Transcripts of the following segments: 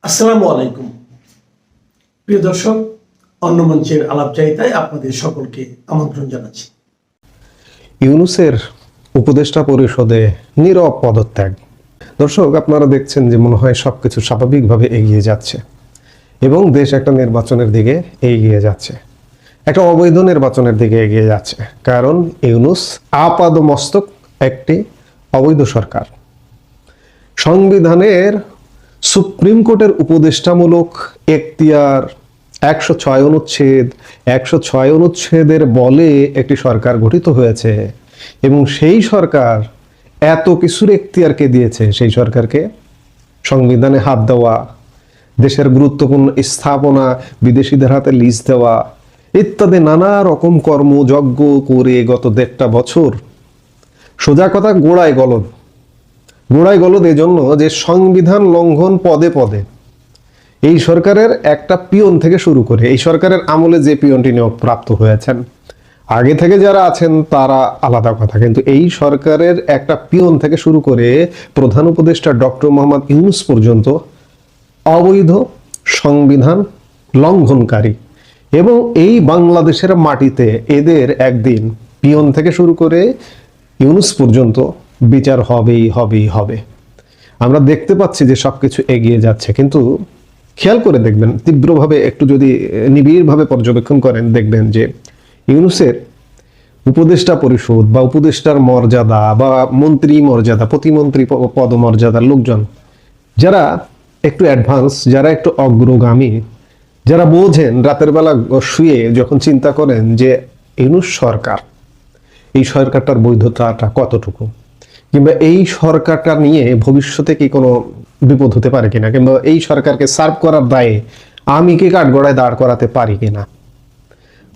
আসসালামু আলাইকুম প্রিয় দর্শক, অন্য মঞ্চের আলাপচারিতায় আপনাদের সকলকে আমন্ত্রণ জানাচ্ছি। ইউনূসের উপদেষ্টা পরিষদে নীরব পদত্যাগ। দর্শক, আপনারা দেখছেন যে মনে হয় সবকিছু স্বাভাবিকভাবে এগিয়ে যাচ্ছে এবং দেশ একটা নির্বাচনের দিকে এগিয়ে যাচ্ছে, একটা অবৈধ নির্বাচনের দিকে এগিয়ে যাচ্ছে। কারণ ইউনূস আপাদমস্তক একটি অবৈধ সরকার। সংবিধানের সুপ্রিম কোর্টের উপদেষ্টামূলক এখতিয়ার 106 অনুচ্ছেদ 106 অনুচ্ছেদের বলে একটি সরকার গঠিত হয়েছে এবং সেই সরকার এত কিছুর এখতিয়ারকে দিয়েছে। সেই সরকারকে সংবিধানে হাত দেওয়া, দেশের গুরুত্বপূর্ণ স্থাপনা বিদেশিদের হাতে লিজ দেওয়া ইত্যাদি নানা রকম কর্মযজ্ঞ করে গত 1.5 বছর, সোজা কথা গোড়ায় গলদ এজন্য যে সংবিধান লঙ্ঘন পদে পদে এই সরকারের একটা পিয়ন থেকে শুরু করে, এই সরকারের আমলে যে পিয়নটি নিয়োগ প্রাপ্ত হয়েছেন, আগে থেকে যারা আছেন তারা আলাদা কথা, কিন্তু এই সরকারের একটা পিয়ন থেকে শুরু করে প্রধান উপদেষ্টা ডক্টর মোহাম্মদ ইউনূস পর্যন্ত অবৈধ সংবিধান লঙ্ঘনকারী। এবং এই বাংলাদেশের মাটিতে এদের একদিন পিয়ন থেকে শুরু করে ইউনূস পর্যন্ত বিচার হবে। আমরা দেখতে পাচ্ছি যে সবকিছু এগিয়ে যাচ্ছে, কিন্তু খেয়াল করে দেখবেন, তীব্রভাবে একটু যদি নিবিড়ভাবে পর্যবেক্ষণ করেন, দেখবেন যে ইউনূসের উপদেষ্টা পরিষদ বা উপদেষ্টার মর্যাদা বা মন্ত্রী মর্যাদা, প্রতিমন্ত্রী পদমর্যাদার লোকজন যারা একটু অ্যাডভান্স, যারা একটু অগ্রগামী, যারা বোঝেন, রাতের বেলা শুয়ে যখন চিন্তা করেন যে ইউনূস সরকার, এই সরকারটার বৈধতাটা কতটুকু, কিংবা এই সরকারটা নিয়ে ভবিষ্যতে কি কোনো বিপদ হতে পারে কিনা, কিংবা এই সরকারকে সার্ভ করার দায়ে আমি কি কাঠগড়ায় দাঁড় করাতে পারি কিনা,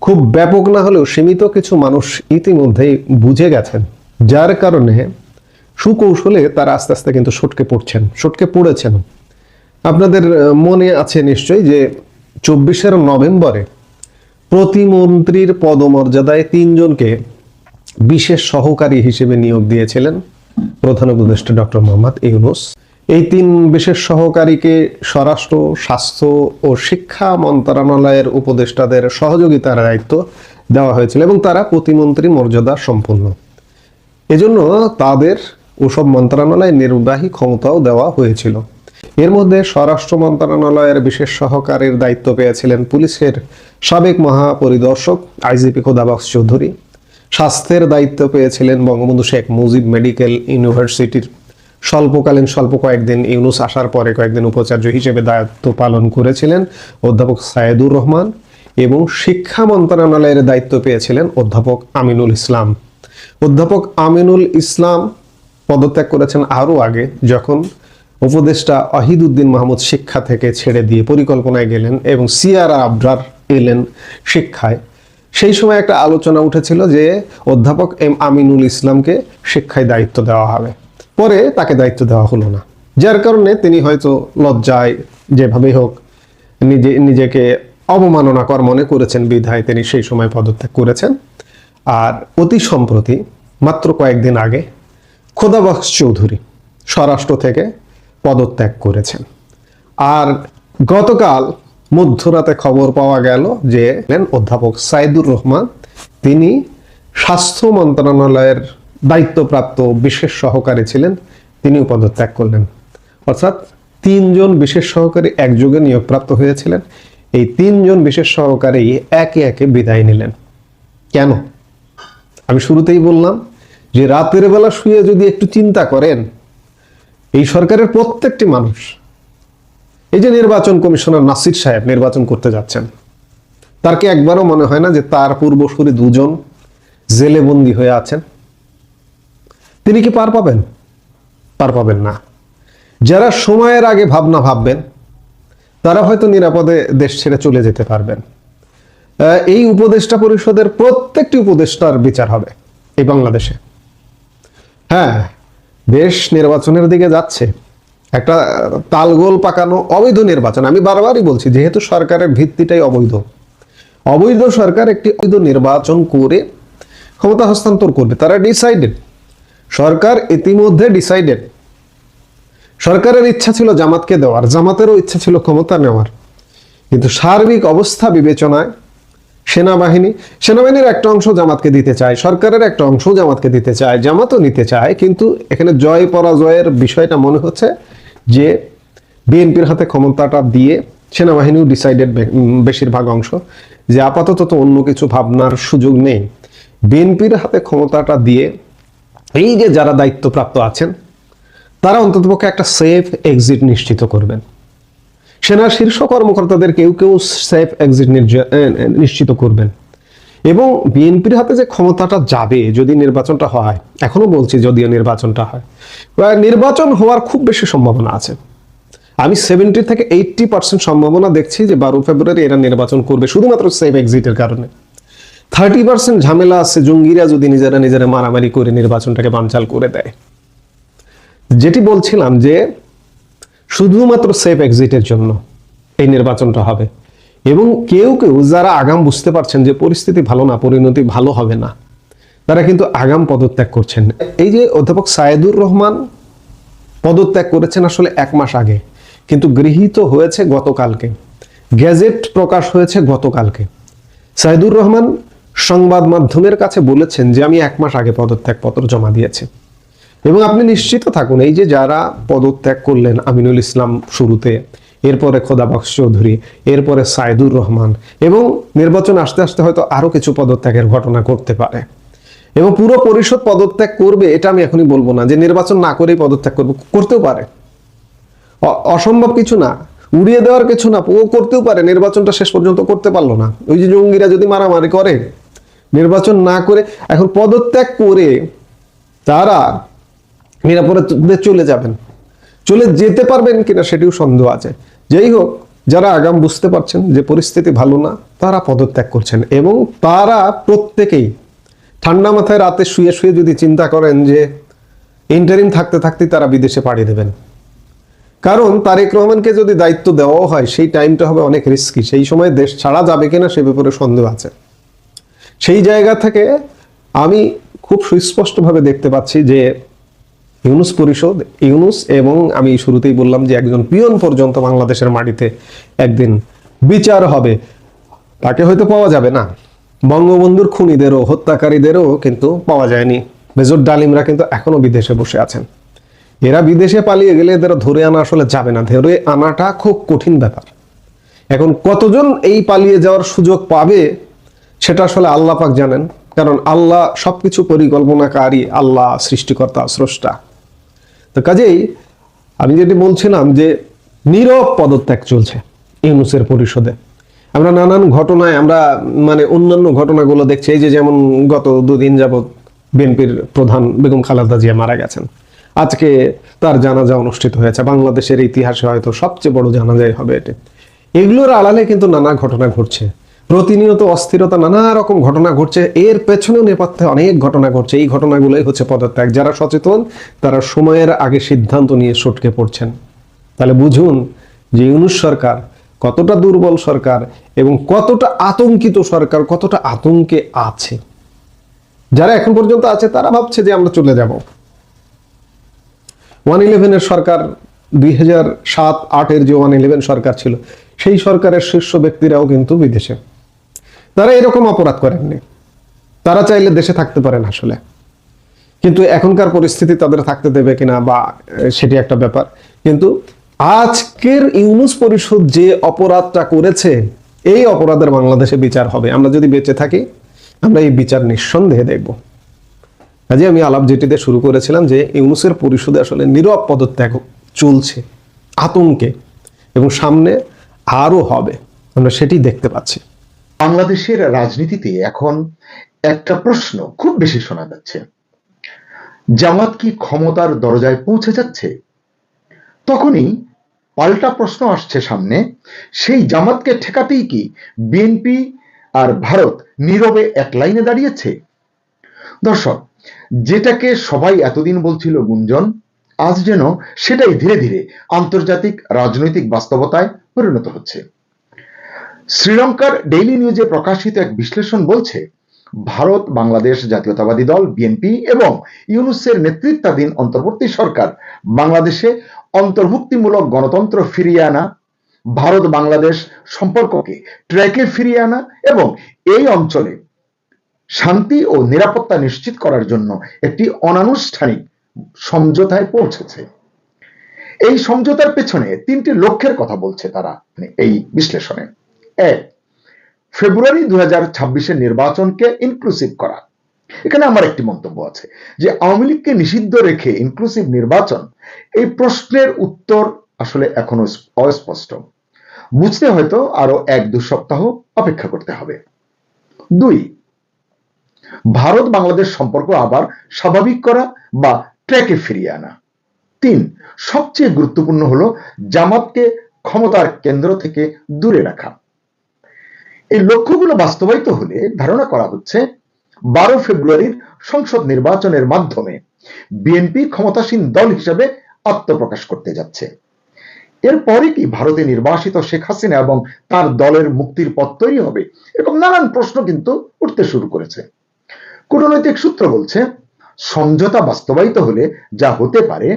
খুব ব্যাপক না হলেও সীমিত কিছু মানুষ ইতিমধ্যেই বুঝে গেছেন, যার কারণে সুকৌশলে তারা আস্তে আস্তে কিন্তু সটকে পড়েছেন। আপনাদের মনে আছে নিশ্চয়ই যে 24 নভেম্বরে প্রতিমন্ত্রীর পদমর্যাদায় 3 জনকে বিশেষ সহকারী হিসেবে নিয়োগ দিয়েছিলেন প্রধান উপদেষ্টা ডক্টর মোহাম্মদ ইউনূস। এই 3 বিশেষ সহকারীকে স্বরাষ্ট্র, স্বাস্থ্য ও শিক্ষা মন্ত্রণালয়ের উপদেষ্টাদের সহযোগিতার দায়িত্ব দেওয়া হয়েছিল এবং তারা প্রতিমন্ত্রী মর্যাদা সম্পন্ন। এজন্য তাদের ওসব মন্ত্রণালয়ের নির্বাহী ক্ষমতাও দেওয়া হয়েছিল। এর মধ্যে স্বরাষ্ট্র মন্ত্রণালয়ের বিশেষ সহকারীর দায়িত্ব পেয়েছিলেন পুলিশের সাবেক মহাপরিদর্শক আইজিপি খোদাবক্স চৌধুরী। স্বাস্থ্যের দায়িত্ব পেয়েছিলেন বঙ্গবন্ধু শেখ মুজিব মেডিকেল ইউনিভার্সিটির স্বল্প কয়েকদিন ইউনূস আসার পরে কয়েকদিন উপাচার্য হিসেবে দায়িত্ব পালন করেছিলেন অধ্যাপক সায়েদুর রহমান, এবং শিক্ষা মন্ত্রণালয়ের দায়িত্ব পেয়েছিলেন অধ্যাপক আমিনুল ইসলাম। অধ্যাপক আমিনুল ইসলাম পদত্যাগ করেছেন আরও আগে, যখন উপদেষ্টা ওয়াহিদুদ্দিন মাহমুদ শিক্ষা থেকে ছেড়ে দিয়ে পরিকল্পনায় গেলেন এবং সিআর আবরার এলেন শিক্ষায়। সেই সময় একটা আলোচনা উঠেছিল যে অধ্যাপক এম আমিনুল ইসলামকে শিক্ষায় দায়িত্ব দেওয়া হবে, পরে তাকে দায়িত্ব দেওয়া হলো না, যার কারণে তিনি হয়তো লজ্জায় যেভাবেই হোক নিজেকে অবমাননাকর মনে করেছেন, বিধায় তিনি সেই সময় পদত্যাগ করেছেন। আর অতি সম্প্রতি মাত্র কয়েকদিন আগে খোদাবক্স চৌধুরী স্বরাষ্ট্র থেকে পদত্যাগ করেছেন। আর গতকাল মধ্যরাতে খবর পাওয়া গেল যে অধ্যাপক সাইদুর রহমান, তিনি স্বাস্থ্য মন্ত্রণালয়ের দায়িত্বপ্রাপ্ত বিশেষ সহকারী ছিলেন, তিনিও পদত্যাগ করলেন। অর্থাৎ 3 জন বিশেষ সহকারী একযোগে নিয়োগপ্রাপ্ত হয়েছিলেন। এই 3 জন বিশেষ সহকারী একে একে বিদায় নিলেন। কেন? আমি শুরুতেই বললাম যে রাতের বেলা শুয়ে যদি একটু চিন্তা করেন, এই সরকারের প্রত্যেকটি মানুষ, এই যে নির্বাচন কমিশনার নাসির সাহেব নির্বাচন করতে যাচ্ছেন, তার কি একবারও মনে হয় না যে তার পূর্বসূরি 2 জন জেলে বন্দী হয়ে আছেন? তিনি কি পার পাবেন না। যারা সময়ের আগে ভাবনা ভাববেন তারা হয়তো নিরাপদে দেশ ছেড়ে চলে যেতে পারবেন। এই উপদেষ্টা পরিষদের প্রত্যেকটি উপদেষ্টার বিচার হবে এই বাংলাদেশে। হ্যাঁ, দেশ নির্বাচনের দিকে যাচ্ছে, একটা তালগোল পাকানো অবৈধ নির্বাচন। আমি বারবারই বলছি, যেহেতু সরকারের ভিত্তিটাই অবৈধ সরকার একটি অবৈধ নির্বাচন করে ক্ষমতা হস্তান্তর করবে। তারা ডিসাইডেড, সরকার ইতিমধ্যে ডিসাইডেড সরকারের ইচ্ছা ছিল জামাতকে দেওয়ার, জামাতেরও ইচ্ছা ছিল ক্ষমতা নেওয়ার, কিন্তু সার্বিক অবস্থা বিবেচনায় সেনাবাহিনীর একটা অংশ জামাতকে দিতে চায়, সরকারের একটা অংশ জামাতকে দিতে চায়, জামাতও নিতে চায়, কিন্তু এখানে জয় পরাজয়ের বিষয়টা মনে হচ্ছে যে বিএনপির হাতে ক্ষমতাটা দিয়ে সেনাবাহিনীও ডিসাইডেড বেশিরভাগ অংশ যে আপাতত তো অন্য কিছু ভাবনার সুযোগ নেই, বিএনপির হাতে ক্ষমতাটা দিয়ে এই যে যারা দায়িত্বপ্রাপ্ত আছেন তারা অন্ততপক্ষে একটা সেফ এক্সিট নিশ্চিত করবেন। সেনার শীর্ষ কর্মকর্তাদের কেউ কেউ সেফ এক্সিট নিশ্চিত করবেন, এবং বিএনপির হাতে যে ক্ষমতাটা যাবে যদি নির্বাচনটা হয়, এখনো বলছি যদিও নির্বাচনটা হয়, নির্বাচন হওয়ার খুব বেশি সম্ভাবনা আছে। আমি 70 থেকে 80% সম্ভাবনা দেখছি যে 12 ফেব্রুয়ারি এরা নির্বাচন করবে, শুধুমাত্র সেফ এক্সিটের কারণে। 30% ঝামেলা আছে জঙ্গিরা যদি নিজেরা মারামারি করে নির্বাচনটাকে বানচাল করে দেয়। যেটি বলছিলাম যে শুধুমাত্র সেফ এক্সিটের জন্য এই নির্বাচনটা হবে, এবং কেউ কেউ যারা আগাম বুঝতে পারছেন যে পরিস্থিতি ভালো না, পরিণতি ভালো হবে না, তারা কিন্তু আগাম পদত্যাগ করছেন। এই যে অধ্যাপক সায়েদুর রহমান পদত্যাগ করেছেন আসলে 1 মাস আগে, কিন্তু গৃহীত হয়েছে গতকালকে, গেজেট প্রকাশ হয়েছে গতকালকে। সায়েদুর রহমান সংবাদ মাধ্যমের কাছে বলেছেন যে আমি 1 মাস আগে পদত্যাগ পত্র জমা দিয়েছি, এবং আপনি নিশ্চিত থাকুন এই যে যারা পদত্যাগ করলেন, আমিনুল ইসলাম শুরুতে, এরপরে খোদাবক্স চৌধুরী, এরপরে সায়েদুর রহমান, এবং নির্বাচন আসতে আসতে হয়তো আরো কিছু পদত্যাগের ঘটনা করতে পারে, এবং পুরো পরিষদ পদত্যাগ করবে এটা আমি এখনই বলবো না যে নির্বাচন না করেই পদত্যাগ করতেও পারে, অসম্ভব কিছু না, উড়িয়ে দেওয়ার কিছু না, ও করতেও পারে, নির্বাচনটা শেষ পর্যন্ত করতে পারলো না। ওই যে জঙ্গিরা যদি মারামারি করে নির্বাচন না করে, এখন পদত্যাগ করে তারা নিরাপদে চলে যাবেন, চলে যেতে পারবেন কিনা সেটিও সন্দেহ আছে। যাই হোক, যারা আগাম বুঝতে পারছেন যে পরিস্থিতি ভালো না তারা পদত্যাগ করছেন, এবং তারা প্রত্যেকেই ঠান্ডা মাথায় রাতে শুয়ে শুয়ে যদি চিন্তা করেন যে ইন্টারিম থাকতে থাকতে তারা বিদেশে পাড়ি দেবেন, কারণ তারেক রহমানকে যদি দায়িত্ব দেওয়া হয় সেই টাইমটা হবে অনেক রিস্কি, সেই সময় দেশ ছাড়া যাবে কিনা সে ব্যাপারে সন্দেহ আছে। সেই জায়গা থেকে আমি খুব সুস্পষ্টভাবে দেখতে পাচ্ছি যে ইউনুস পরিষদ, ইউনুস, এবং আমি শুরুতেই বললাম যে একজন পিয়ন পর্যন্ত বাংলাদেশের মাটিতে একদিন বিচার হবে, তাকে হয়তো পাওয়া যাবে না, বঙ্গবন্ধুর খুনিদেরও হত্যাকারীদেরও কিন্তু পাওয়া যায়নি। মেজর ডালিমরা কিন্তু এখনো বিদেশে বসে আছেন, এরা বিদেশে পালিয়ে গেলে এদের ধরে আনা আসলে যাবে না, ধরে আনাটা খুব কঠিন ব্যাপার। এখন কতজন এই পালিয়ে যাওয়ার সুযোগ পাবে সেটা আসলে আল্লাহ পাক জানেন, কারণ আল্লাহ সবকিছু পরিকল্পনাকারী, আল্লাহ সৃষ্টিকর্তা, স্রষ্টা। তো কাজেই আমি যেটি বলছিলাম যে নীরব পদত্যাগ চলছে ইউনূসের পরিষদে। আমরা নানান ঘটনায় অন্যান্য ঘটনাগুলো দেখছি, এই যে যেমন গত 2 দিন যাবৎ বিএনপির প্রধান বেগম খালেদা জিয়া মারা গেছেন, আজকে তার জানাজা অনুষ্ঠিত হয়েছে, বাংলাদেশের ইতিহাসে হয়তো সবচেয়ে বড় জানাজাই হবে এটি। এগুলোর আড়ালে কিন্তু নানা ঘটনা ঘটছে, প্রতিনিয়ত অস্থিরতা, নানা রকম ঘটনা ঘটছে, এর পেছনেও নেপথ্যে অনেক ঘটনা ঘটছে। এই ঘটনাগুলোই হচ্ছে পদত্যাগ। যারা সচেতন তারা সময়ের আগে সিদ্ধান্ত নিয়ে সটকে পড়ছেন। তাহলে বুঝুন যে ইউনূস সরকার কতটা দুর্বল সরকার এবং কতটা আতঙ্কিত সরকার, কতটা আতঙ্কে আছে। যারা এখন পর্যন্ত আছে তারা ভাবছে যে আমরা চলে যাব। 111 সরকার, 2007-8 যে 111 সরকার ছিল, সেই সরকারের শীর্ষ ব্যক্তিরাও কিন্তু বিদেশে। তারা এরকম অপরাধ করেননি, তারা চাইলে দেশে থাকতে পারেন আসলে, কিন্তু এখনকার পরিস্থিতি তাদের থাকতে দেবে কিনা বা সেটি একটা ব্যাপার। কিন্তু আজকের ইউনূস পরিষদ যে অপরাধটা করেছে, এই অপরাধের বাংলাদেশে বিচার হবে। আমরা যদি বেঁচে থাকি আমরা এই বিচার নিঃসন্দেহে দেখব। কাজে আমি আলাপ যেটিতে শুরু করেছিলাম যে ইউনূসের পরিষদে আসলে নীরব পদত্যাগ চলছে আতঙ্কে, এবং সামনে আরো হবে, আমরা সেটি দেখতে পাচ্ছি। বাংলাদেশের রাজনীতিতে এখন একটা প্রশ্ন খুব বেশি শোনা যাচ্ছে, জামাত কি ক্ষমতার দরজায় পৌঁছে যাচ্ছে? তখনই পাল্টা প্রশ্ন আসছে সামনে, সেই জামাতকে ঠেকাতেই কি বিএনপি আর ভারত নীরবে এক লাইনে দাঁড়িয়েছে? দর্শক, যেটাকে সবাই এতদিন বলছিল গুঞ্জন, আজ যেন সেটাই ধীরে ধীরে আন্তর্জাতিক রাজনৈতিক বাস্তবতায় পরিণত হচ্ছে। শ্রীলঙ্কার ডেইলি নিউজে প্রকাশিত এক বিশ্লেষণ বলছে, ভারত বাংলাদেশ জাতীয়তাবাদী দল বিএনপি এবং ইউনূসের নেতৃত্বাধীন অন্তর্বর্তী সরকার বাংলাদেশে অন্তর্ভুক্তিমূলক গণতন্ত্র ফিরিয়ে আনা, ভারত বাংলাদেশ সম্পর্ককে ট্র্যাকে ফিরিয়ে আনা এবং এই অঞ্চলে শান্তি ও নিরাপত্তা নিশ্চিত করার জন্য একটি অনানুষ্ঠানিক সমঝোতায় পৌঁছেছে। এই সমঝোতার পেছনে তিনটি লক্ষ্যের কথা বলছে তারা এই বিশ্লেষণে। এক, ফেব্রুয়ারি 2026 নির্বাচনকে ইনক্লুসিভ করা। এখানে আমার একটি মন্তব্য আছে যে আওয়ামী লীগকে নিষিদ্ধ রেখে ইনক্লুসিভ নির্বাচন, এই প্রশ্নের উত্তর আসলে এখনো অস্পষ্ট। বুঝতে হয়তো আরো 1-2 সপ্তাহ অপেক্ষা করতে হবে। 2, ভারত বাংলাদেশ সম্পর্ক আবার স্বাভাবিক করা বা ট্র্যাকে ফিরিয়ে আনা। 3, সবচেয়ে গুরুত্বপূর্ণ হলো জামাতকে ক্ষমতার কেন্দ্র থেকে দূরে রাখা। এই লক্ষ্যগুলো বাস্তবায়িত হলে ধারণা করা হচ্ছে 12 ফেব্রুয়ারির সংসদ নির্বাচনের মাধ্যমে বিএনপি ক্ষমতাসীন দল হিসেবে আত্মপ্রকাশ করতে যাচ্ছে। এরপরে কি ভারতে নির্বাসিত শেখ হাসিনা এবং তার দলের মুক্তির পথ তৈরি হবে? এরকম নানান প্রশ্ন কিন্তু উঠতে শুরু করেছে। কূটনৈতিক সূত্র বলছে সমঝোতা বাস্তবায়িত হলে যা হতে পারে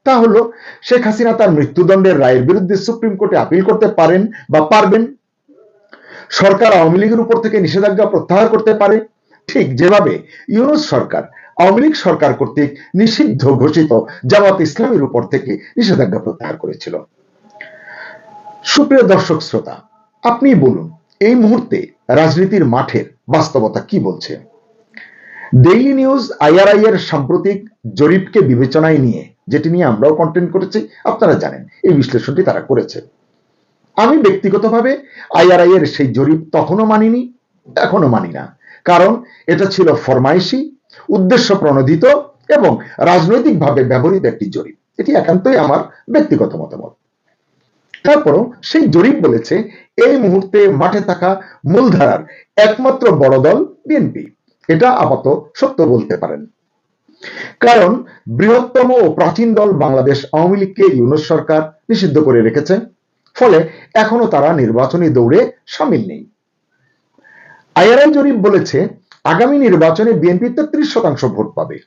তা হলো শেখ হাসিনা তার মৃত্যুদণ্ডের রায়ের বিরুদ্ধে সুপ্রিম কোর্টে আপিল করতে পারেন বা পারবেন। সরকার আওয়ামী লীগের উপর থেকে নিষেধাজ্ঞা প্রত্যাহার করতে পারে, ঠিক যেভাবে ইউনূস সরকার আওয়ামী লীগ সরকার কর্তৃক নিষিদ্ধ ঘোষিত জামাত ইসলামের উপর থেকে নিষেধাজ্ঞা প্রত্যাহার করেছিল। সুপ্রিয় দর্শক শ্রোতা, আপনি বলুন এই মুহূর্তে রাজনীতির মাঠের বাস্তবতা কি বলছে? ডেইলি নিউজ আইআরআই এর সাম্প্রতিক জরিপকে বিবেচনায় নিয়ে, যেটি নিয়ে আমরাও কন্টেন্ট করেছি, আপনারা জানেন এই বিশ্লেষণটি তারা করেছে। আমি ব্যক্তিগতভাবে আইআরআই এর সেই জরিপ তখনও মানিনি, এখনো মানি না, কারণ এটা ছিল ফরমাইশি, উদ্দেশ্য প্রণোদিত এবং রাজনৈতিকভাবে ব্যবহৃত একটি জরিপ। এটি একান্তই আমার ব্যক্তিগত মতামত। তারপরও সেই জরিপ বলেছে এই মুহূর্তে মাঠে থাকা মূলধারার একমাত্র বড় দল বিএনপি। এটা আপাতত সত্য বলতে পারেন, কারণ বৃহত্তম ও প্রাচীন দল বাংলাদেশ আওয়ামী লীগকে ইউনূস সরকার নিষিদ্ধ করে রেখেছে, ফলে এখনো তারা নির্বাচনী দৌড়ে সামিল নেই। আইআরআই জরিপ বলেছে আগামী নির্বাচনে বিএনপি 33% ভোট পাবে,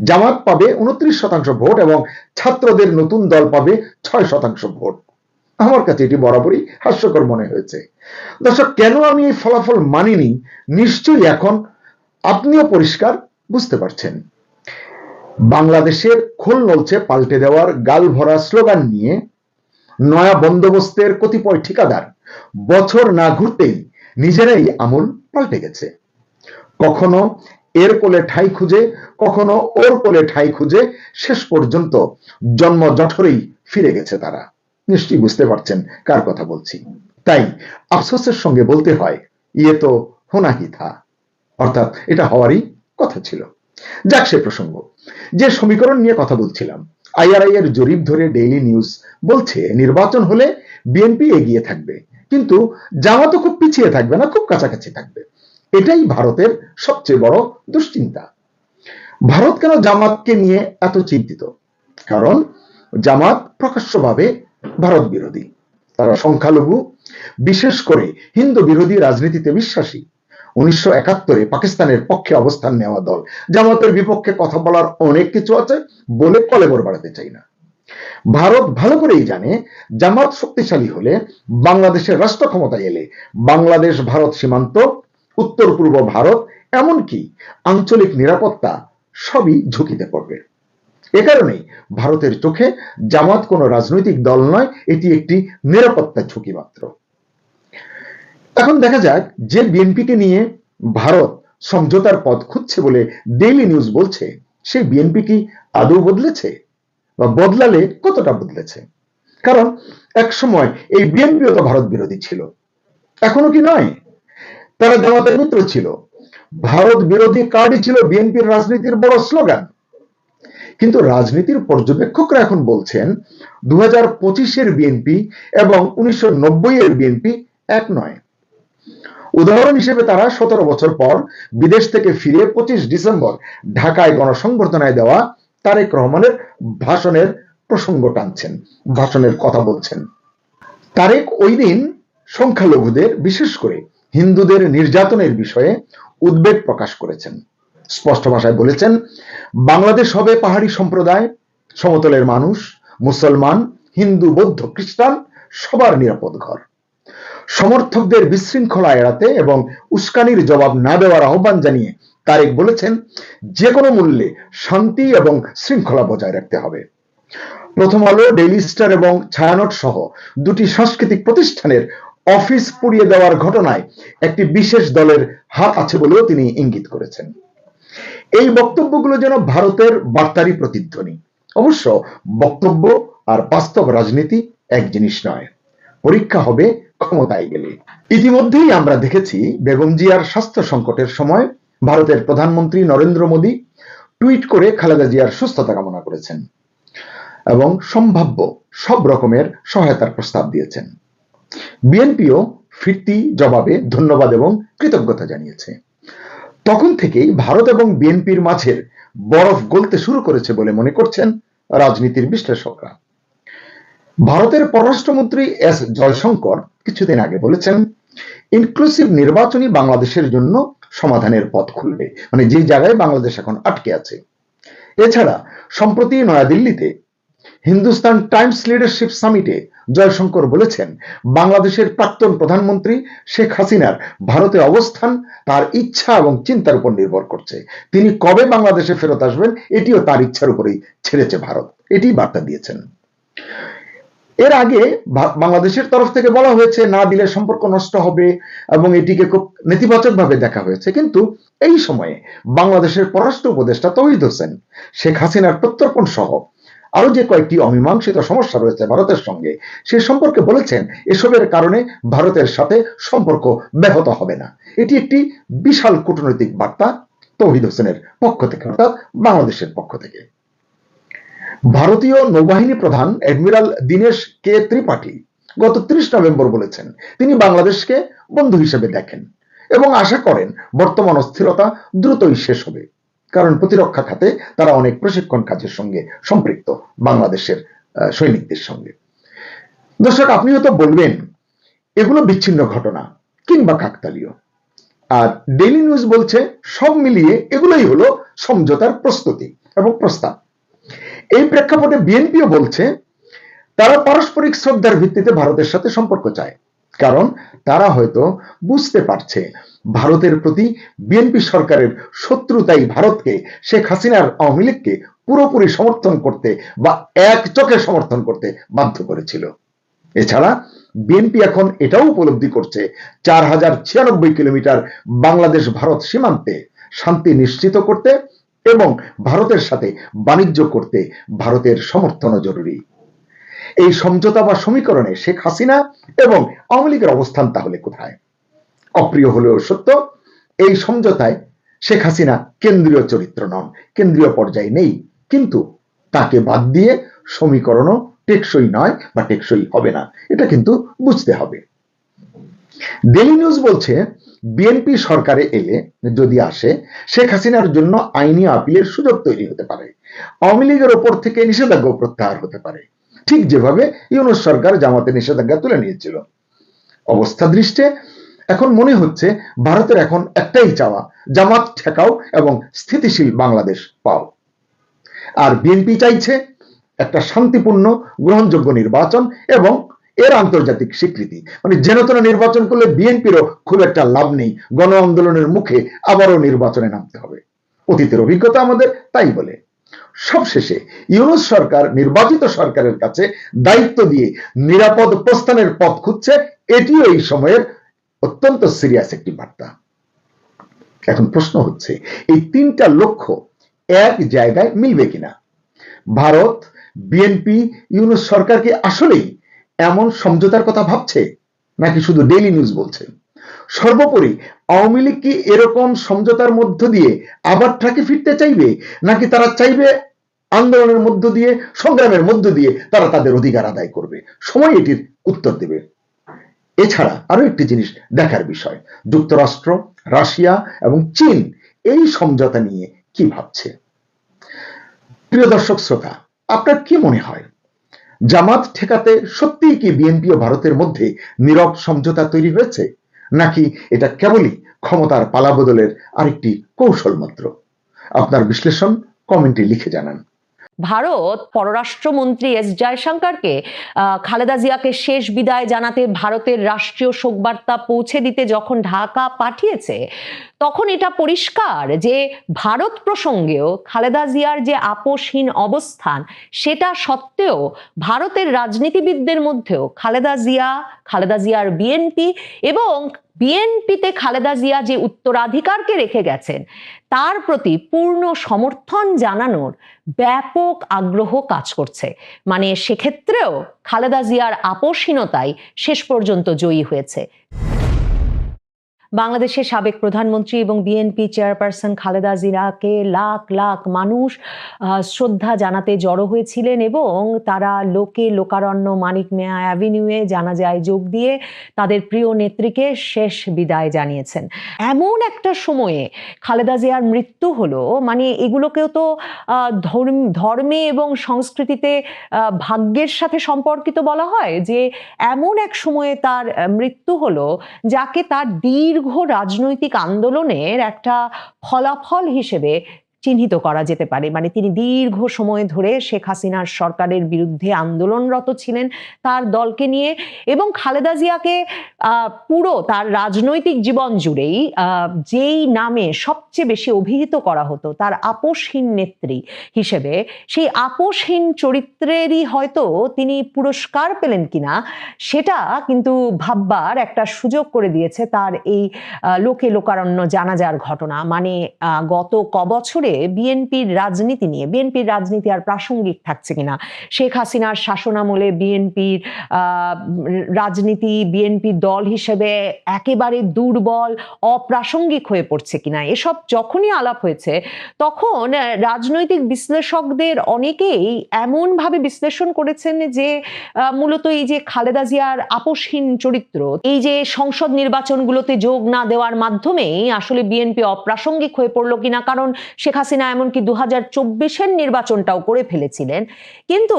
জামাত পাবে 29% ভোট এবং ছাত্রদের নতুন দল পাবে 6% ভোট। আমার কাছে এটি বরাবরই হাস্যকর মনে হয়েছে। দর্শক, কেন আমি এই ফলাফল মানিনি নিশ্চয়ই এখন আপনিও পরিষ্কার বুঝতে পারছেন। বাংলাদেশের খোল নলছে পাল্টে দেওয়ার গাল ভরা স্লোগান নিয়ে নয়া বন্দোবস্তের কতিপয় ঠিকাদার বছর না ঘুরতেই নিজেরাই আমূল পাল্টে গেছে। কখনো এর কোলে ঠাঁই খুঁজে, কখনো ওর কোলে ঠাঁই খুঁজে শেষ পর্যন্ত জন্ম জঠরেই ফিরে গেছে তারা। নিশ্চয়ই বুঝতে পারছেন কার কথা বলছি। তাই আফসোসের সঙ্গে বলতে হয়, ইয়ে তো হোনা হি থা, অর্থাৎ এটা হওয়ারই কথা ছিল। যাক, সে প্রসঙ্গ। যে সমীকরণ নিয়ে কথা বলছিলাম, আইআরআই এর জরিপ ধরে ডেইলি নিউজ বলছে নির্বাচন হলে বিএনপি এগিয়ে থাকবে, কিন্তু জামাতও খুব পিছিয়ে থাকবে না, খুব কাছাকাছি থাকবে। এটাই ভারতের সবচেয়ে বড় দুশ্চিন্তা। ভারত কেন জামাতকে নিয়ে এত চিন্তিত? কারণ জামাত প্রকাশ্যভাবে ভারত বিরোধী, তারা সংখ্যালঘু, বিশেষ করে হিন্দু বিরোধী রাজনীতিতে বিশ্বাসী। 1971 পাকিস্তানের পক্ষে অবস্থান নেওয়া দল। জামাতের বিপক্ষে কথা বলার অনেক কিছু আছে, বলে কলেবর বাড়াতে চাই না। ভারত ভালো করেই জানে জামাত শক্তিশালী হলে, বাংলাদেশের রাষ্ট্র ক্ষমতায় এলে বাংলাদেশ ভারত সীমান্ত, উত্তর পূর্ব ভারত, এমনকি আঞ্চলিক নিরাপত্তা সবই ঝুঁকিতে পড়বে। এ কারণেই ভারতের চোখে জামাত কোনো রাজনৈতিক দল নয়, এটি একটি নিরাপত্তা ঝুঁকি মাত্র। এখন দেখা যাক, যে বিএনপিকে নিয়ে ভারত সমঝোতার পথ খুঁজছে বলে ডেইলি নিউজ বলছে, সেই বিএনপি কি আদৌ বদলেছে, বা বদলালে কতটা বদলেছে? কারণ এক সময় এই বিএনপিও তো ভারত বিরোধী ছিল, এখনো কি নয়? তারা জামাতের মিত্র ছিল। ভারত বিরোধী কার্ডই ছিল বিএনপির রাজনীতির বড় স্লোগান। কিন্তু রাজনীতির পর্যবেক্ষকরা এখন বলছেন 2025-এর বিএনপি এবং 1990-এর বিএনপি এক নয়। উদাহরণ হিসেবে তারা 17 বছর পর বিদেশ থেকে ফিরে 25 ডিসেম্বর ঢাকায় গণসংবর্ধনায় দেওয়া তারেক রহমানের ভাষণের প্রসঙ্গ টানছেন, ভাষণের কথা বলছেন। তারেক ওই দিন সংখ্যালঘুদের, বিশেষ করে হিন্দুদের নির্যাতনের বিষয়ে উদ্বেগ প্রকাশ করেছেন। স্পষ্ট ভাষায় বলেছেন, বাংলাদেশ হবে পাহাড়ি সম্প্রদায়, সমতলের মানুষ, মুসলমান, হিন্দু, বৌদ্ধ, খ্রিস্টান সবার নিরাপদ ঘর। সমর্থকদের বিশৃঙ্খলা এড়াতে এবং উস্কানির জবাব না দেওয়ার আহ্বান জানিয়ে তারেক বলেছেন, যে কোনো মূল্যে শান্তি এবং শৃঙ্খলা বজায় রাখতে হবে। প্রথম আলো, ডেইলি স্টার এবং ছায়ানট সহ দুটি সাংস্কৃতিক প্রতিষ্ঠানের অফিস পুড়িয়ে দেওয়ার ঘটনায় একটি বিশেষ দলের হাত আছে বলেও তিনি ইঙ্গিত করেছেন। এই বক্তব্যগুলো যেন ভারতের বার্তারই প্রতিধ্বনি। অবশ্য বক্তব্য আর বাস্তব রাজনীতি এক জিনিস নয়, পরীক্ষা হবে ক্ষমতায় গেলে। ইতিমধ্যেই আমরা দেখেছি বেগম জিয়ার স্বাস্থ্য সংকটের সময় ভারতের প্রধানমন্ত্রী নরেন্দ্র মোদী টুইট করে খালেদা জিয়ার সুস্থতা কামনা করেছেন এবং সম্ভাব্য সব রকমের সহায়তার প্রস্তাব দিয়েছেন। বিএনপিও ফিরতি জবাবে ধন্যবাদ এবং কৃতজ্ঞতা জানিয়েছে। তখন থেকেই ভারত এবং বিএনপির মাঝের বরফ গলতে শুরু করেছে বলে মনে করছেন রাজনীতির বিশ্লেষকরা। ভারতের পররাষ্ট্রমন্ত্রী এস জয়শঙ্কর কিছুদিন আগে বলেছেন, ইনক্লুসিভ নির্বাচনই বাংলাদেশের জন্য সমাধানের পথ খুলবে, মানে যে জায়গায় বাংলাদেশ এখন আটকে আছে। এছাড়া সম্প্রতি নয়াদিল্লিতে হিন্দুস্তান টাইমস লিডারশিপ সামিটে জয়শঙ্কর বলেছেন, বাংলাদেশের প্রাক্তন প্রধানমন্ত্রী শেখ হাসিনার ভারতে অবস্থান তার ইচ্ছা এবং চিন্তার উপর নির্ভর করছে। তিনি কবে বাংলাদেশে ফেরত আসবেন এটিও তার ইচ্ছার উপরেই ছেড়েছে ভারত, এটি বার্তা দিয়েছেন। এর আগে বাংলাদেশের তরফ থেকে বলা হয়েছে না দিলে সম্পর্ক নষ্ট হবে এবং এটিকে খুব নেতিবাচকভাবে দেখা হয়েছে। কিন্তু এই সময়ে বাংলাদেশের পররাষ্ট্র উপদেষ্টা তৌহিদ হোসেন শেখ হাসিনার প্রত্যর্পণ সহ আরো যে কয়েকটি অমীমাংসিত সমস্যা রয়েছে ভারতের সঙ্গে সে সম্পর্কে বলেছেন, এসবের কারণে ভারতের সাথে সম্পর্ক ব্যাহত হবে না। এটি একটি বিশাল কূটনৈতিক বার্তা তৌহিদ হোসেনের পক্ষ থেকে, অর্থাৎ বাংলাদেশের পক্ষ থেকে। ভারতীয় নৌবাহিনী প্রধান অ্যাডমিরাল দীনেশ কে ত্রিপাঠী গত 30 নভেম্বর বলেছেন, তিনি বাংলাদেশকে বন্ধু হিসেবে দেখেন এবং আশা করেন বর্তমান অস্থিরতা দ্রুতই শেষ হবে, কারণ প্রতিরক্ষা খাতে তারা অনেক প্রশিক্ষণ কাজের সঙ্গে সম্পৃক্ত বাংলাদেশের সৈনিকদের সঙ্গে। দর্শক, আপনি হয়তো বলবেন এগুলো বিচ্ছিন্ন ঘটনা কিংবা কাকতালীয়, আর ডেইলি নিউজ বলছে সব মিলিয়ে এগুলোই হলো সমঝোতার প্রস্তুতি এবং প্রস্তাব। এই প্রেক্ষাপটে বিএনপিও বলছে তারা পারস্পরিক শ্রদ্ধার ভিত্তিতে ভারতের সাথে সম্পর্ক চায়, কারণ তারা হয়তো বুঝতে পারছে ভারতের প্রতি বিএনপি সরকারের শত্রুতাই ভারতকে শেখ হাসিনার আওয়ামী লীগকে পুরোপুরি সমর্থন করতে বা এক চোখে সমর্থন করতে বাধ্য করেছিল। এছাড়া বিএনপি এখন এটাও উপলব্ধি করছে 4096 কিলোমিটার বাংলাদেশ ভারত সীমান্তে শান্তি নিশ্চিত করতে এবং ভারতের সাথে বাণিজ্য করতে ভারতের সমর্থনও জরুরি। এই সমঝোতা বা সমীকরণে শেখ হাসিনা এবং আওয়ামী লীগের অবস্থান তাহলে কোথায়? অপ্রিয় হলেও সত্য, এই সমঝোতায় শেখ হাসিনা কেন্দ্রীয় চরিত্র নন, কেন্দ্রীয় পর্যায়ে নেই, কিন্তু তাকে বাদ দিয়ে সমীকরণও টেকসই নয় বা টেকসই হবে না, এটা কিন্তু বুঝতে হবে। ডেইলি নিউজ বলছে বিএনপি সরকারে এলে যদি আসে শেখ হাসিনার জন্য আইনি আপিলের সুযোগ তৈরি হতে পারে, আওয়ামী লীগের ওপর থেকে নিষেধাজ্ঞা প্রত্যাহার হতে পারে, ঠিক যেভাবে ইউনূস সরকার জামাতের নিষেধাজ্ঞা তুলে নিয়েছিল। অবস্থা দৃষ্টে এখন মনে হচ্ছে ভারতের এখন একটাই চাওয়া, জামাত ঠেকাও এবং স্থিতিশীল বাংলাদেশ পাও। আর বিএনপি চাইছে একটা শান্তিপূর্ণ গ্রহণযোগ্য নির্বাচন এবং এর আন্তর্জাতিক স্বীকৃতি। মানে যেন নির্বাচন করলে বিএনপিরও খুব একটা লাভ নেই, গণ আন্দোলনের মুখে আবারও নির্বাচনে নামতে হবে। অতীতের অভিজ্ঞতা আমাদের তাই বলে। সবশেষে ইউনূস সরকার নির্বাচিত সরকারের কাছে দায়িত্ব দিয়ে নিরাপদ প্রস্থানের পথ খুঁজছে, এটিও এই সময়ের অত্যন্ত সিরিয়াস একটি বার্তা। এখন প্রশ্ন হচ্ছে এই তিনটা লক্ষ্য এক জায়গায় মিলবে কিনা? ভারত, বিএনপি, ইউনূস সরকার কি আসলেই এমন সমঝোতার কথা ভাবছে নাকি শুধু ডেইলি নিউজ বলছে? সর্বোপরি আওয়ামী লীগ কি এরকম সমঝোতার মধ্য দিয়ে আবার ট্র্যাকে ফিরতে চাইবে, নাকি তারা চাইবে আন্দোলনের মধ্য দিয়ে, সংগ্রামের মধ্য দিয়ে তারা তাদের অধিকার আদায় করবে? সময় এটির উত্তর দেবে। এছাড়া আরো একটি জিনিস দেখার বিষয়, যুক্তরাষ্ট্র, রাশিয়া এবং চীন এই সমঝোতা নিয়ে কি ভাবছে। প্রিয় দর্শক শ্রোতা, আপনার কি মনে হয় জামাত ঠেকাতে সত্যিই কি বিএনপি ও ভারতের মধ্যে নীরব সমঝোতা তৈরি হয়েছে, নাকি এটা কেবলই ক্ষমতার পালাবদলের আরেকটি কৌশল মাত্র? আপনার বিশ্লেষণ কমেন্টে লিখে জানান। ভারত পররাষ্ট্রমন্ত্রী এস জয়শঙ্করকে খালেদা জিয়াকে শেষ বিদায় জানাতে ভারতের রাষ্ট্রীয় শোকবার্তা পৌঁছে দিতে যখন ঢাকা পাঠিয়েছে, তখন এটা পরিষ্কার যে ভারত প্রসঙ্গেও খালেদা জিয়ার যে আপোষহীন অবস্থান, সেটা সত্ত্বেও ভারতের রাজনীতিবিদদের মধ্যেও খালেদা জিয়ার বিএনপি এবং বিএনপিতে খালেদা জিয়া যে উত্তরাধিকারকে রেখে গেছেন তার প্রতি পূর্ণ সমর্থন জানানোর ব্যাপক আগ্রহ কাজ করছে। মানে সেক্ষেত্রেও খালেদা জিয়ার আপোষহীনতাই শেষ পর্যন্ত জয়ী হয়েছে। বাংলাদেশের সাবেক প্রধানমন্ত্রী এবং বিএনপি চেয়ারপারসন খালেদা জিয়াকে লাখ লাখ মানুষ শ্রদ্ধা জানাতে জড়ো হয়েছিলেন এবং তারা লোকারণ্য মানিক মিয়া অ্যাভিনিউয়ে জানাজায় যোগ দিয়ে তাদের প্রিয় নেত্রীকে শেষ বিদায় জানিয়েছেন। এমন একটা সময়ে খালেদা জিয়ার মৃত্যু হলো, মানে এগুলোকেও তো ধর্মে এবং সংস্কৃতিতে ভাগ্যের সাথে সম্পর্কিত বলা হয়, যে এমন এক সময়ে তার মৃত্যু হলো যাকে তার দীর্ঘ রাজনৈতিক আন্দোলনের একটা ফলাফল হিসেবে চিহ্নিত করা যেতে পারে। মানে তিনি দীর্ঘ সময় ধরে শেখ হাসিনার সরকারের বিরুদ্ধে আন্দোলনরত ছিলেন তার দলকে নিয়ে, এবং খালেদা জিয়াকে পুরো তার রাজনৈতিক জীবন জুড়েই যেই নামে সবচেয়ে বেশি অভিহিত করা হতো তার আপোষহীন নেত্রী হিসেবে, সেই আপোষহীন চরিত্রেরই হয়তো তিনি পুরস্কার পেলেন কিনা সেটা কিন্তু ভাববার একটা সুযোগ করে দিয়েছে তার এই লোকারণ্য জানাজার ঘটনা। মানে গত কবছরে বিএনপির রাজনীতি আর প্রাসঙ্গিক থাকছে কিনা, শেখ হাসিনার শাসনামলে বিএনপির রাজনীতি, বিএনপির দল হিসেবে একেবারে দুর্বল, অপ্রাসঙ্গিক হয়ে পড়ছে কিনা, এসব যখনই আলাপ হয়েছে তখন রাজনৈতিক বিশ্লেষকদের অনেকেই এমনভাবে বিশ্লেষণ করেছেন যে মূলত এই যে খালেদা জিয়ার আপোষহীন চরিত্র, এই যে সংসদ নির্বাচনগুলোতে যোগ না দেওয়ার মাধ্যমেই আসলে বিএনপি অপ্রাসঙ্গিক হয়ে পড়লো কিনা। কারণ শেখ হাসিনা এমনকি 2024-এর নির্বাচনটাও করে ফেলেছিলেন। কিন্তু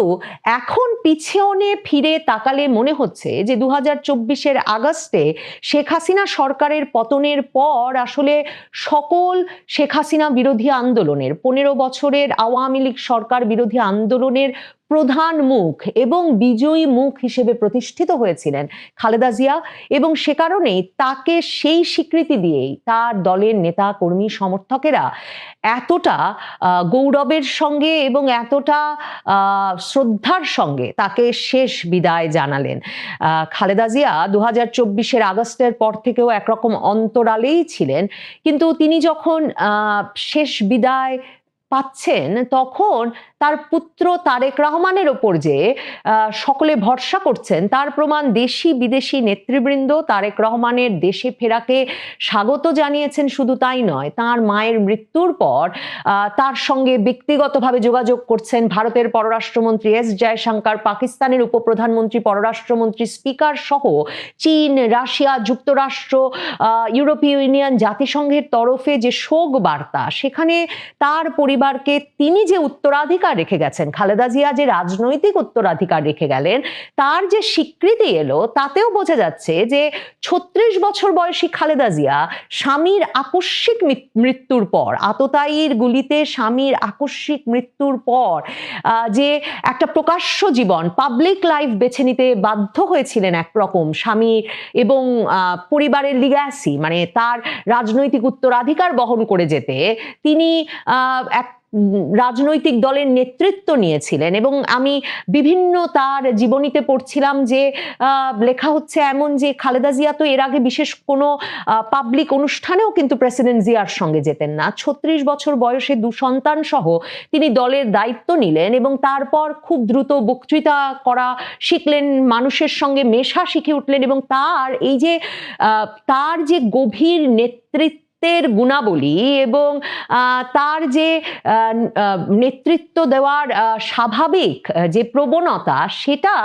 এখন পিছনে ফিরে তাকালে মনে হচ্ছে যে 2024-এর আগস্টে শেখ হাসিনা সরকারের পতনের পর আসলে সকল শেখ হাসিনা বিরোধী আন্দোলনের, 15 বছরের আওয়ামী লীগ সরকার বিরোধী আন্দোলনের প্রধান মুখ এবং বিজয়ী মুখ হিসেবে প্রতিষ্ঠিত হয়েছিলেন খালেদা জিয়া, এবং সে কারণেই তাকে সেই স্বীকৃতি দিয়েই তার দলের নেতা কর্মী সমর্থকেরা এতটা গৌরবের সঙ্গে এবং এতটা শ্রদ্ধার সঙ্গে তাকে শেষ বিদায় জানালেন। খালেদা জিয়া 2024-এর আগস্টের পর থেকেও একরকম অন্তরালেই ছিলেন, কিন্তু তিনি যখন শেষ বিদায় পাচ্ছেন তখন তার পুত্র তারেক রহমানের ওপর যে সকলে ভরসা করছেন তার প্রমাণ দেশি বিদেশি নেতৃবৃন্দ তারেক রহমানের দেশে ফেরাকে স্বাগত জানিয়েছেন। শুধু তাই নয়, তার মায়ের মৃত্যুর পর তার সঙ্গে ব্যক্তিগতভাবে যোগাযোগ করছেন ভারতের পররাষ্ট্রমন্ত্রী এস জয়শঙ্কর, পাকিস্তানের উপপ্রধানমন্ত্রী, পররাষ্ট্রমন্ত্রী, স্পিকার সহ চীন, রাশিয়া, যুক্তরাষ্ট্র, ইউরোপীয় ইউনিয়ন, জাতিসংঘের তরফে যে শোক বার্তা, সেখানে তার পরিবারকে তিনি যে উত্তরাধিকার রেখে গেছেন, খালেদা জিয়া যে রাজনৈতিক উত্তরাধিকার রেখে গেলেন, তার যে স্বীকৃতি এলো তাতেও বোঝা যাচ্ছে যে 36 বছর বয়সী খালেদা জিয়া স্বামীর আকস্মিক মৃত্যুর পর, আততায়ীর গুলিতে স্বামীর আকস্মিক মৃত্যুর পর যে একটা প্রকাশ্য জীবন, পাবলিক লাইফ বেছে নিতে বাধ্য হয়েছিলেন একরকম স্বামীর এবং পরিবারের লিগ্যাসি, মানে তার রাজনৈতিক উত্তরাধিকার বহন করে যেতে তিনি এক রাজনৈতিক দলের নেতৃত্ব নিয়েছিলেন। এবং আমি বিভিন্ন তার জীবনীতে পড়ছিলাম যে লেখা হচ্ছে এমন যে খালেদা জিয়া তো এর আগে বিশেষ কোনো পাবলিক অনুষ্ঠানেও কিন্তু প্রেসিডেন্ট জিয়ার সঙ্গে যেতেন না। 36 বছর বয়সে 2 সন্তান সহ তিনি দলের দায়িত্ব নিলেন এবং তারপর খুব দ্রুত বক্তৃতা করা শিখলেন, মানুষের সঙ্গে মেশা শিখে উঠলেন, এবং তার যে গভীর নেতৃত্ব গুণাবলী এবং তার যে নেতৃত্ব দেওয়ার স্বাভাবিক যে প্রবণতা, সেটা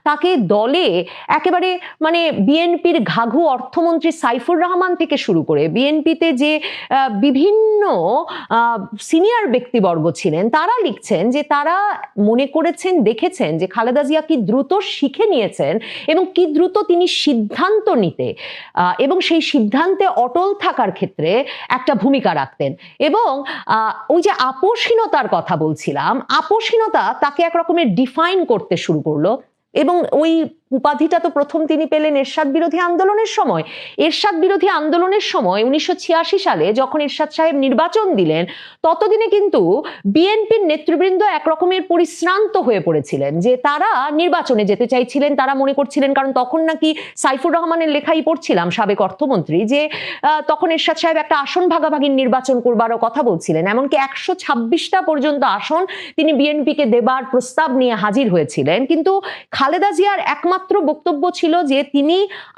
তাকে দলে একেবারে মানে বিএনপির ঘাঘু অর্থমন্ত্রী সাইফুর রহমান থেকে শুরু করে বিএনপিতে যে বিভিন্ন সিনিয়র ব্যক্তিবর্গ ছিলেন তারা লিখছেন যে তারা মনে করেছেন, দেখেছেন যে খালেদা জিয়া কি দ্রুত শিখে নিয়েছেন এবং কি দ্রুত তিনি সিদ্ধান্ত নিতে এবং সেই সিদ্ধান্তে অটল থাকার ক্ষেত্রে একটা ভূমিকা রাখতেন। এবং ওই যে আপোষহীনতার কথা বলছিলাম, আপোষহীনতা তাকে এক রকমের ডিফাইন করতে শুরু করলো। এবং ওই উপাধিটা তো প্রথম তিনি পেলেন এরশাদ বিরোধী আন্দোলনের সময়। এরশাদ বিরোধী আন্দোলনের সময় 1986 সালে যখন এরশাদ সাহেব নির্বাচন দিলেন, ততদিনে কিন্তু বিএনপির নেতৃবৃন্দ একরকমের পরিশ্রান্ত হয়ে পড়েছিলেন, যে তারা নির্বাচনে যেতে চাইছিলেন। তারা মনে করছিলেন, কারণ তখন নাকি সাইফুর রহমানের লেখাই পড়ছিলাম, সাবেক অর্থমন্ত্রী, যে তখন এরশাদ সাহেব একটা আসন ভাগাভাগির নির্বাচন করবারও কথা বলছিলেন। এমনকি 126টা পর্যন্ত আসন তিনি বিএনপিকে দেবার প্রস্তাব নিয়ে হাজির হয়েছিলেন। কিন্তু খালেদা জিয়ার একমাত্র বক্তব্য ছিল যে তিনি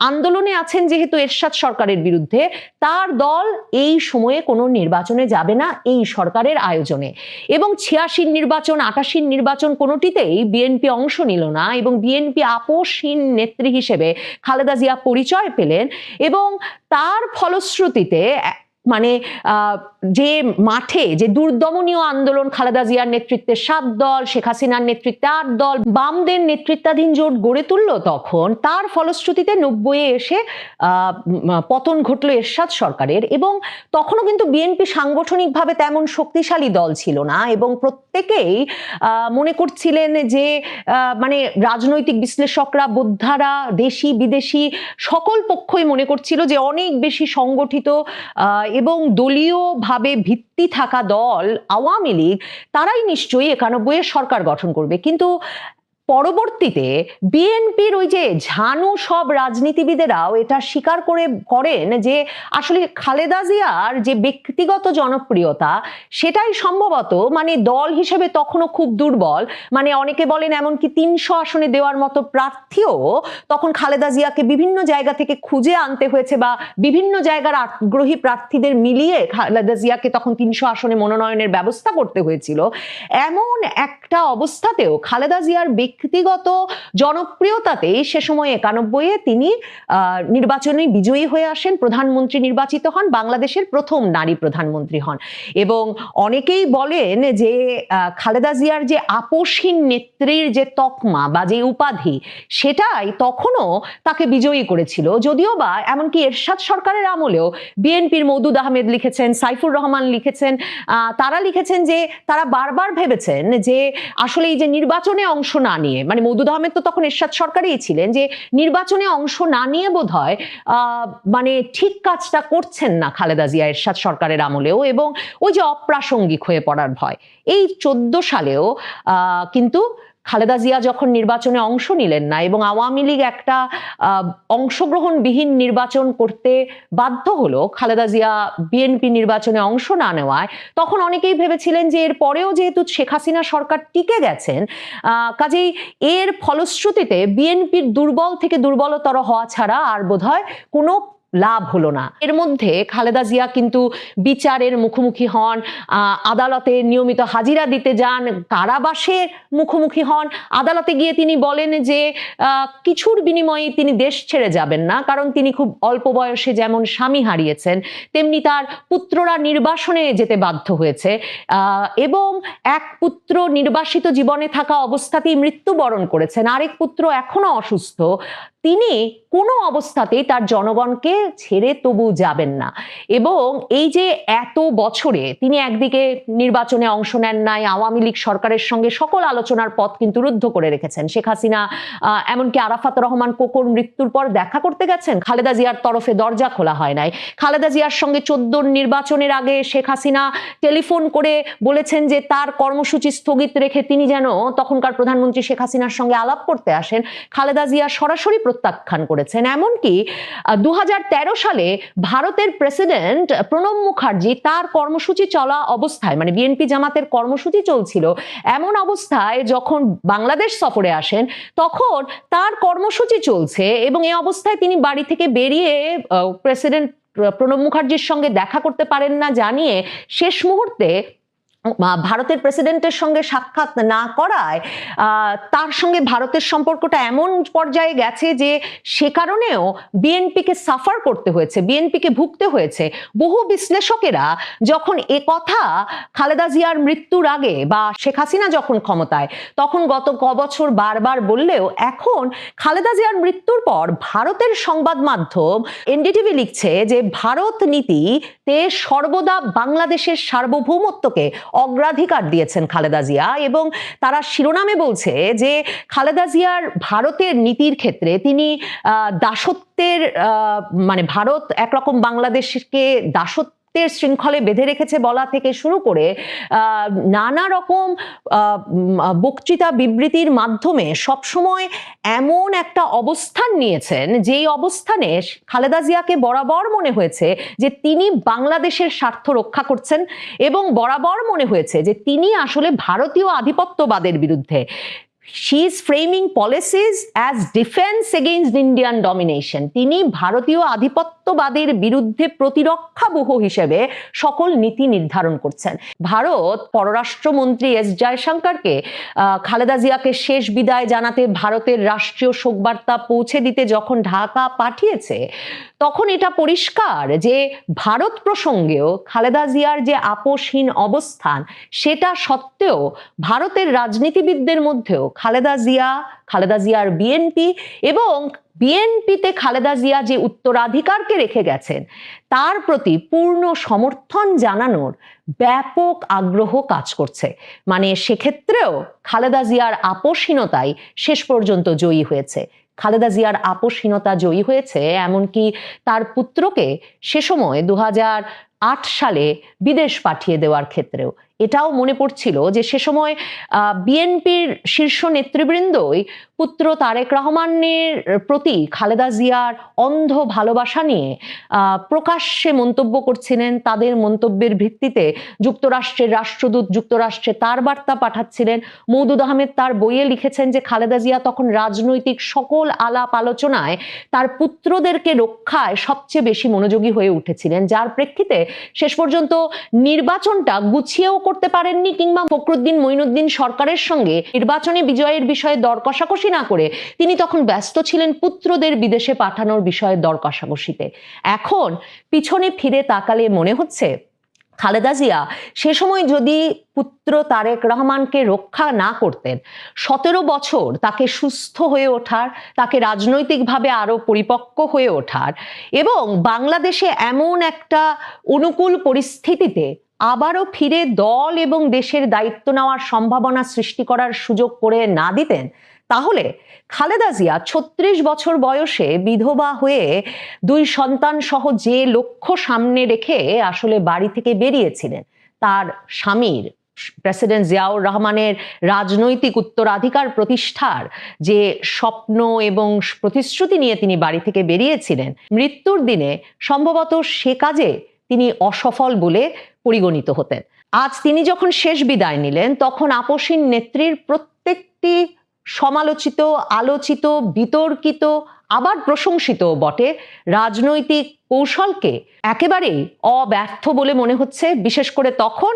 আন্দোলনে আছেন যেহেতু এরশাদ সরকারের বিরুদ্ধে, তার দল এই সময়ে কোনো নির্বাচনে যাবে না এই সরকারের আয়োজনে। এবং 86 নির্বাচন, 88 নির্বাচন কোনোটিতেই বিএনপি অংশ নিল না, এবং বিএনপি আপোষহীন নেত্রী হিসেবে খালেদা জিয়া পরিচয় পেলেন। এবং তার ফলশ্রুতিতে মানে যে মাঠে যে দুর্দমনীয় আন্দোলন, খালেদা জিয়ার নেতৃত্বে 7 দল, শেখ হাসিনার নেতৃত্বে 8 দল, বামদের নেতৃত্বাধীন জোট গড়ে তুলল, তখন তার ফলশ্রুতিতে 90-এ এসে পতন ঘটল এরশাদ সরকারের। এবং তখনও কিন্তু বিএনপি সাংগঠনিকভাবে তেমন শক্তিশালী দল ছিল না, এবং প্রত্যেকেই মনে করছিলেন যে মানে রাজনৈতিক বিশ্লেষকরা, বোদ্ধারা, দেশি বিদেশি সকল পক্ষই মনে করছিল যে অনেক বেশি সংগঠিত এবং দলীয়ভাবে ভিত্তি থাকা দল আওয়ামী লীগ, তারাই নিশ্চয়ই 91-এ সরকার গঠন করবে। কিন্তু পরবর্তীতে বিএনপির ওই যে ঝানু সব রাজনীতিবিদেরাও এটা স্বীকার করেন যে আসলে খালেদা জিয়ার যে ব্যক্তিগত জনপ্রিয়তা, সেটাই সম্ভবত মানে দল হিসেবে তখনও খুব দুর্বল। মানে অনেকে বলেন এমনকি 300 আসনে দেওয়ার মতো প্রার্থীও তখন খালেদা জিয়াকে বিভিন্ন জায়গা থেকে খুঁজে আনতে হয়েছে, বা বিভিন্ন জায়গার আগ্রহী প্রার্থীদের মিলিয়ে খালেদা জিয়াকে তখন 300 আসনে মনোনয়নের ব্যবস্থা করতে হয়েছিল। এমন একটা অবস্থাতেও খালেদা জিয়ার ব্যক্তিগত জনপ্রিয়তাতেই সে সময় 91-এ তিনি নির্বাচনে বিজয়ী হয়ে আসেন, প্রধানমন্ত্রী নির্বাচিত হন, বাংলাদেশের প্রথম নারী প্রধানমন্ত্রী হন। এবং অনেকেই বলেন যে খালেদা জিয়ার যে আপোষহীন নেত্রীর যে তকমা বা যে উপাধি, সেটাই তখনও তাকে বিজয়ী করেছিল। যদিও বা এমনকি এরশাদ সরকারের আমলেও বিএনপির মওদুদ আহমেদ লিখেছেন, সাইফুর রহমান লিখেছেন, তারা লিখেছেন যে তারা বারবার ভেবেছেন যে আসলে এই যে নির্বাচনে অংশ না নিয়ে, মানে মওদুদ আহমেদ তো তখন এরশাদ সরকারেই ছিলেন, যে নির্বাচনে অংশ না নিয়ে বোধহয় মানে ঠিক কাজটা করছেন না খালেদা জিয়া এরশাদ সরকারের আমলেও, এবং ওই যে অপ্রাসঙ্গিক হয়ে পড়ার ভয়। এই 14 সালেও কিন্তু খালেদা জিয়া যখন নির্বাচনে অংশ নিলেন না এবং আওয়ামী লীগ একটা অংশগ্রহণবিহীন নির্বাচন করতে বাধ্য হলো খালেদা জিয়া বিএনপি নির্বাচনে অংশ না নেওয়ায়, তখন অনেকেই ভেবেছিলেন যে এর পরেও যেহেতু শেখ হাসিনা সরকার টিকে গেছেন, কাজেই এর ফলশ্রুতিতে বিএনপির দুর্বল থেকে দুর্বলতর হওয়া ছাড়া আর বোধহয় কোনো লাভ হলো না। এর মধ্যে খালেদা জিয়া কিন্তু বিচারের মুখোমুখি হন, আদালতে নিয়মিত হাজিরা দিতে যান, কারাবাসে মুখোমুখি হন। আদালতে গিয়ে তিনি বলেন যে কিছুর বিনিময়ে তিনি দেশ ছেড়ে যাবেন না, কারণ তিনি খুব অল্প বয়সে যেমন স্বামী হারিয়েছেন, তেমনি তার পুত্ররা নির্বাসনে যেতে বাধ্য হয়েছে, এবং এক পুত্র নির্বাসিত জীবনে থাকা অবস্থাতেই মৃত্যুবরণ করেছেন, আরেক পুত্র এখনো অসুস্থ। তিনি কোনো অবস্থাতেই তার জনগণকে ছেড়ে তবু যাবেন না। এবং এই যে এত বছরে তিনি একদিকে নির্বাচনে অংশ নেন নাই, আওয়ামী লীগ সরকারের সঙ্গে সকল আলোচনার পথ কিন্তু রুদ্ধ করে রেখেছেন। শেখ হাসিনা এমনকি আরাফাত রহমান কোকোর মৃত্যুর পর দেখা করতে গেছেন, খালেদা জিয়ার তরফে দরজা খোলা হয় নাই। খালেদা জিয়ার সঙ্গে 14 নির্বাচনের আগে শেখ হাসিনা টেলিফোন করে বলেছেন যে তার কর্মসূচি স্থগিত রেখে তিনি যেন তখনকার প্রধানমন্ত্রী শেখ হাসিনার সঙ্গে আলাপ করতে আসেন। খালেদা জিয়া সরাসরি প্রত্যাখ্যান করেছেন। এমনকি 2013 সালে ভারতের প্রেসিডেন্ট প্রণব মুখার্জি তার কর্মসূচি চলা অবস্থায়, মানে বিএনপি জামাতের কর্মসূচি চলছিল এমন অবস্থায় যখন বাংলাদেশ সফরে আসেন, তখন তার কর্মসূচি চলছে এবং এই অবস্থায় তিনি বাড়ি থেকে বেরিয়ে প্রেসিডেন্ট প্রণব মুখার্জির সঙ্গে দেখা করতে পারেন না জানিয়ে শেষ মুহূর্তে ভারতের প্রেসিডেন্টের সঙ্গে সাক্ষাৎ না করায় তার সঙ্গে ভারতের সম্পর্কটা এমন পর্যায়ে গেছে যে সে কারণেও বিএনপিকে সাফার করতে হয়েছে, বিএনপিকে ভুগতে হয়েছে। বহু বিশ্লেষকেরা যখন এ কথা খালেদা জিয়ার মৃত্যুর আগে বা শেখ হাসিনা যখন ক্ষমতায়, তখন গত কবছর বারবার বললেও এখন খালেদা জিয়ার মৃত্যুর পর ভারতের সংবাদ মাধ্যম এনডিটিভি লিখছে যে ভারত নীতিতে সর্বদা বাংলাদেশের সার্বভৌমত্বকে অগ্রাধিকার দিয়েছেন খালেদা জিয়া, এবং তারা শিরোনামে বলছে যে খালেদা জিয়ার ভারতের নীতির ক্ষেত্রে তিনি দাসত্বের মানে ভারত একরকম বাংলাদেশকে দাসত্ব শৃঙ্খলে বেঁধে রেখেছে বলা থেকে শুরু করে নানা রকম বক্তৃতা বিবৃতির মাধ্যমে সবসময় এমন একটা অবস্থান নিয়েছেন যেই অবস্থানে খালেদা জিয়াকে বরাবর মনে হয়েছে যে তিনি বাংলাদেশের স্বার্থ রক্ষা করছেন, এবং বরাবর মনে হয়েছে যে তিনি আসলে ভারতীয় আধিপত্যবাদের বিরুদ্ধে she is framing policies as defense against Indian domination. তিনি ভারতীয় আধিপত্যবাদের বিরুদ্ধে প্রতিরক্ষাব্যূহ হিসেবে সকল নীতি নির্ধারণ করছেন। ভারত পররাষ্ট্রমন্ত্রী এস জয়শঙ্করকে খালেদা জিয়াকে শেষ বিদায় জানাতে ভারতের রাষ্ট্রীয় শোকবার্তা পৌঁছে দিতে যখন ঢাকা পাঠিয়েছে, তখন এটা পরিষ্কার যে ভারত প্রসঙ্গেও খালেদা জিয়ার যে আপোষহীন অবস্থান, সেটা সত্ত্বেও ভারতের রাজনীতিবিদদের মধ্যেও খালেদা জিয়ার বিএনপি এবং বিএনপিতে খালেদা জিয়া যে উত্তরাধিকারকে রেখে গেছেন তার প্রতি পূর্ণ সমর্থন জানানোর ব্যাপক আগ্রহ কাজ করছে। মানে সেক্ষেত্রেও খালেদা জিয়ার আপোষহীনতাই শেষ পর্যন্ত জয়ী হয়েছে। খালেদা জিয়ার আপোষহীনতা জয়ী হয়েছে, এমনকি তার পুত্রকে সে সময় 2008 সালে বিদেশ পাঠিয়ে দেওয়ার ক্ষেত্রেও এটাও মনে পড়ছিল যে সে সময় বিএনপির শীর্ষ নেতৃবৃন্দই পুত্র তারেক রহমানের প্রতি খালেদা জিয়ার অন্ধ ভালোবাসা নিয়ে প্রকাশ্যে মন্তব্য করছিলেন। তাদের মন্তব্যের ভিত্তিতে যুক্তরাষ্ট্রের রাষ্ট্রদূত যুক্তরাষ্ট্রে তার বার্তা পাঠাচ্ছিলেন। মওদুদ আহমেদ তার বইয়ে লিখেছেন যে খালেদা জিয়া তখন রাজনৈতিক সকল আলাপ আলোচনায় তার পুত্রদেরকে রক্ষায় সবচেয়ে বেশি মনোযোগী হয়ে উঠেছিলেন, যার প্রেক্ষিতে শেষ পর্যন্ত নির্বাচনটা গুছিয়েও করতে পারেননি, কিংবা ফখরুদ্দিন মঈনুদ্দিন সরকারের সঙ্গে নির্বাচনে বিজয়ের বিষয়ে দর কষাকষি না করে তিনি তখন ব্যস্ত ছিলেন পুত্রদের বিদেশে পাঠানোর বিষয়ে দর কষাকষিতে। এখন পিছনে ফিরে তাকালে মনে হচ্ছে খালেদা জিয়া সে সময় যদি পুত্র তারেক রহমানকে রক্ষা না করতেন, 17 বছর তাকে সুস্থ হয়ে ওঠার, তাকে রাজনৈতিকভাবে আরো পরিপক্ক হয়ে ওঠার এবং বাংলাদেশে এমন একটা অনুকূল পরিস্থিতিতে আবারও ফিরে দল এবং দেশের দায়িত্ব নেওয়ার সম্ভাবনা সৃষ্টি করার সুযোগ করে না দিতেন, তাহলে খালেদা জিয়া 36 বছর বয়সে বিধবা হয়ে 2 সন্তান সহ যে লক্ষ্য সামনে রেখে আসলে বাড়ি থেকে বেরিয়েছিলেন, তার স্বামীর প্রেসিডেন্ট জিয়াউর রহমানের রাজনৈতিক উত্তরাধিকার প্রতিষ্ঠার যে স্বপ্ন এবং প্রতিশ্রুতি নিয়ে তিনি বাড়ি থেকে বেরিয়েছিলেন, মৃত্যুর দিনে সম্ভবত সে কাজে তিনি অসফল বলে পরিগণিত হতেন। আজ তিনি যখন শেষ বিদায় নিলেন, তখন আপোষহীন নেত্রীর প্রত্যেকটি সমালোচিত, আলোচিত, বিতর্কিত, আবার প্রশংসিত বটে রাজনৈতিক কৌশলকে একেবারেই অব্যর্থ বলে মনে হচ্ছে, বিশেষ করে তখন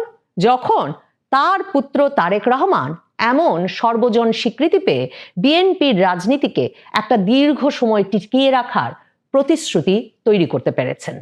যখন তার পুত্র তারেক রহমান এমন সর্বজন স্বীকৃতি পেয়ে বিএনপির রাজনীতিকে একটা দীর্ঘ সময় টিকিয়ে রাখার প্রতিশ্রুতি তৈরি করতে পেরেছেন।